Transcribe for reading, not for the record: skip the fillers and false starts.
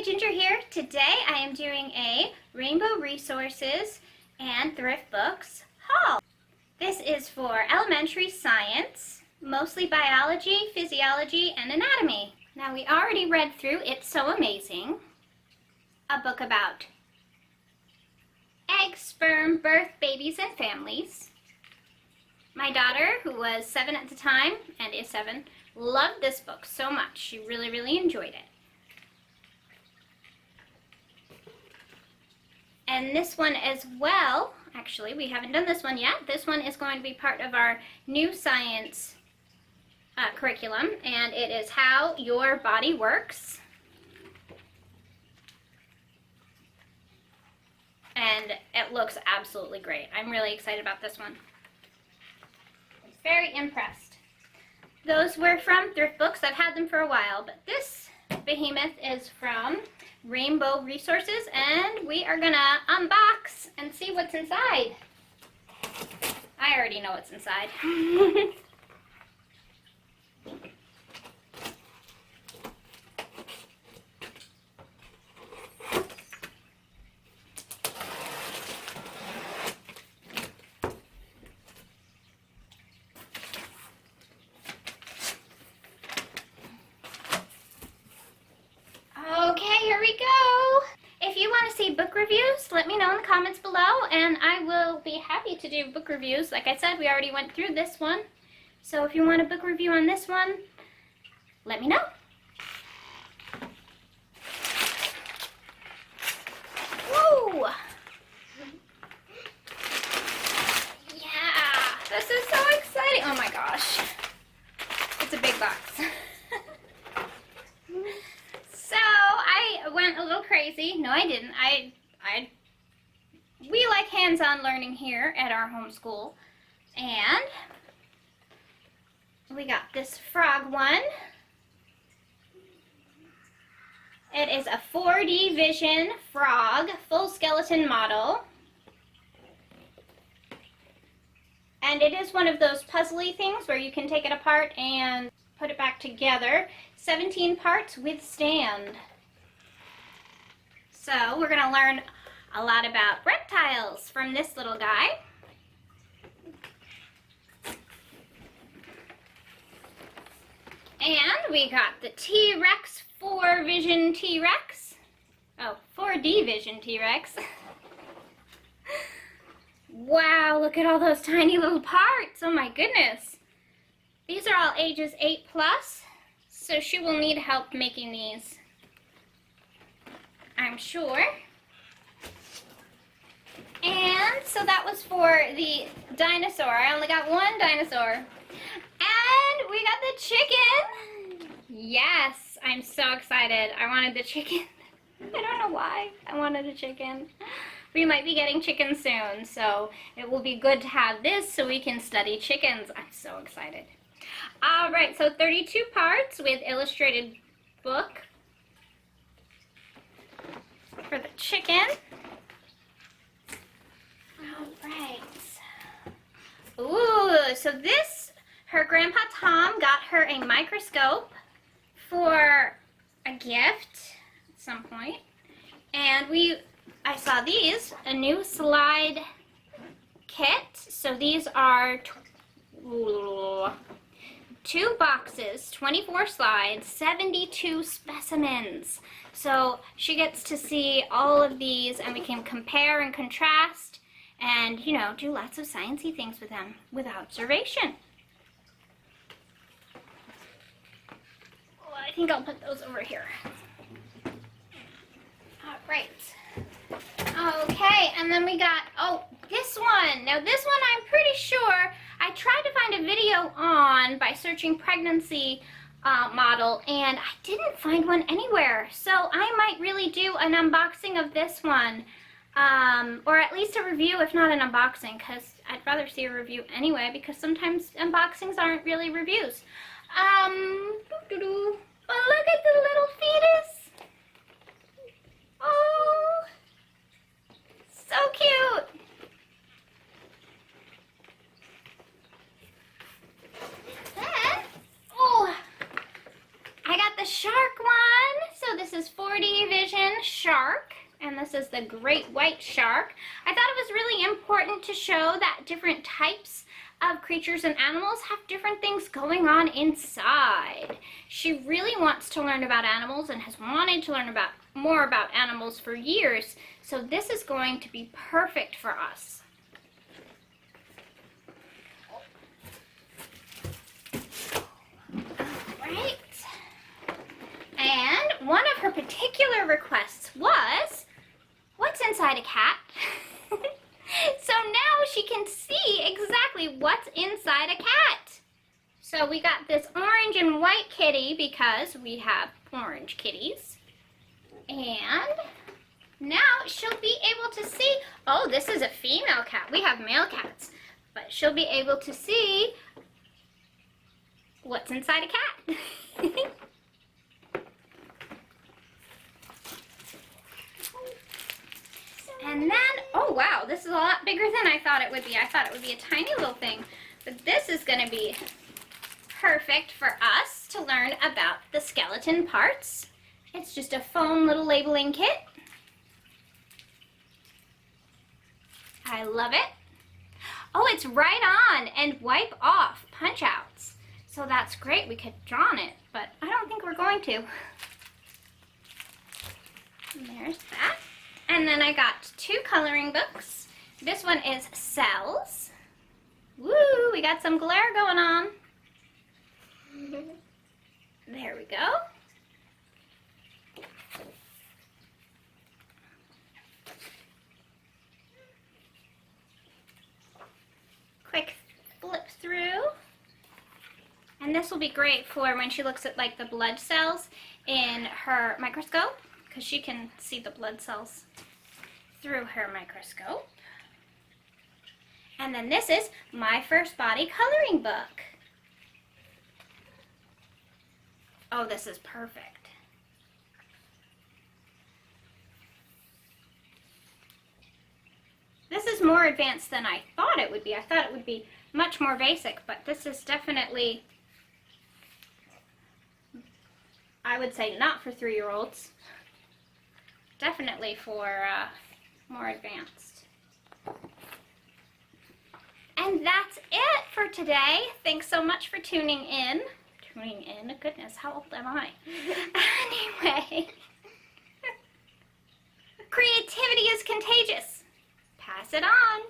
Ginger here. Today I am doing a Rainbow Resources and Thrift Books haul. This is for elementary science, mostly biology, physiology, and anatomy. Now we already read through It's So Amazing, a book about egg, sperm, birth, babies, and families. My daughter, who was 7 at the time and is 7, loved this book so much. She really enjoyed it. And this one as well, actually, we haven't done this one yet. This one is going to be part of our new science curriculum, and it is How Your Body Works. And it looks absolutely great. I'm really excited about this one. Very impressed. Those were from Thrift Books. I've had them for a while, but this behemoth is from Rainbow Resources, and we are gonna unbox and see what's inside. I already know what's inside. Okay, here we go. If you want to see book reviews, let me know in the comments below, and I will be happy to do book reviews. Like I said, we already went through this one. So if you want a book review on this one, let me know. Woo! Yeah, this is so exciting. Oh my gosh. It's a big box. So I went a little crazy. No, I didn't. We like hands-on learning here at our homeschool, and we got this frog one. It is a 4D Vision frog, full skeleton model, and it is one of those puzzly things where you can take it apart and put it back together. 17 parts with stand. So we're going to learn a lot about reptiles from this little guy. And we got the T-Rex 4Vision T-Rex. Oh, 4D Vision T-Rex. Wow, look at all those tiny little parts. Oh my goodness. These are all ages 8+, so she will need help making these, I'm sure. And so that was for the dinosaur. I only got one dinosaur. And we got the chicken. Yes, I'm so excited. I wanted the chicken. I don't know why I wanted a chicken. We might be getting chickens soon, so it will be good to have this so we can study chickens. I'm so excited. All right, so 32 parts with illustrated book for the chicken. All right. Ooh, so this, her grandpa Tom got her a microscope for a gift at some point. And I saw these, a new slide kit. So these are 2 boxes, 24 slides, 72 specimens. So she gets to see all of these, and we can compare and contrast and, you know, do lots of sciencey things with them with observation. Well, I think I'll put those over here. All right. Okay, and then we got, oh, this one. Now this one I'm pretty sure I tried to find a video on by searching pregnancy model, and I didn't find one anywhere. So I might really do an unboxing of this one, or at least a review, if not an unboxing, because I'd rather see a review anyway, because sometimes unboxings aren't really reviews. But look at the little fetus. Oh, so cute. Then, oh, I got the shark one. So this is is 4D Vision Shark, and this is the great white shark. I thought it was really important to show that different types of creatures and animals have different things going on inside. She really wants to learn about animals and has wanted to learn more about animals for years, so this is going to be perfect for us. Alright. And one of her particular requests was, what's inside a cat? So now she can see exactly what's inside a cat. So we got this orange and white kitty because we have orange kitties. And now she'll be able to see, oh, this is a female cat. We have male cats. But she'll be able to see what's inside a cat. And then, oh wow, this is a lot bigger than I thought it would be. I thought it would be a tiny little thing. But this is going to be perfect for us to learn about the skeleton parts. It's just a foam little labeling kit. I love it. Oh, it's right on and wipe off punch outs. So that's great. We could draw on it, but I don't think we're going to. And there's that. And then I got 2 coloring books. This one is Cells. Woo, we got some glare going on. There we go. Quick flip through. And this will be great for when she looks at like the blood cells in her microscope, because she can see the blood cells through her microscope. And then this is My First Body Coloring Book. Oh, this is perfect. This is more advanced than I thought it would be. I thought it would be much more basic, but this is definitely, I would say, not for 3-year-olds. Definitely for more advanced. And that's it for today. Thanks so much for tuning in. Goodness, how old am I? Anyway. Creativity is contagious. Pass it on.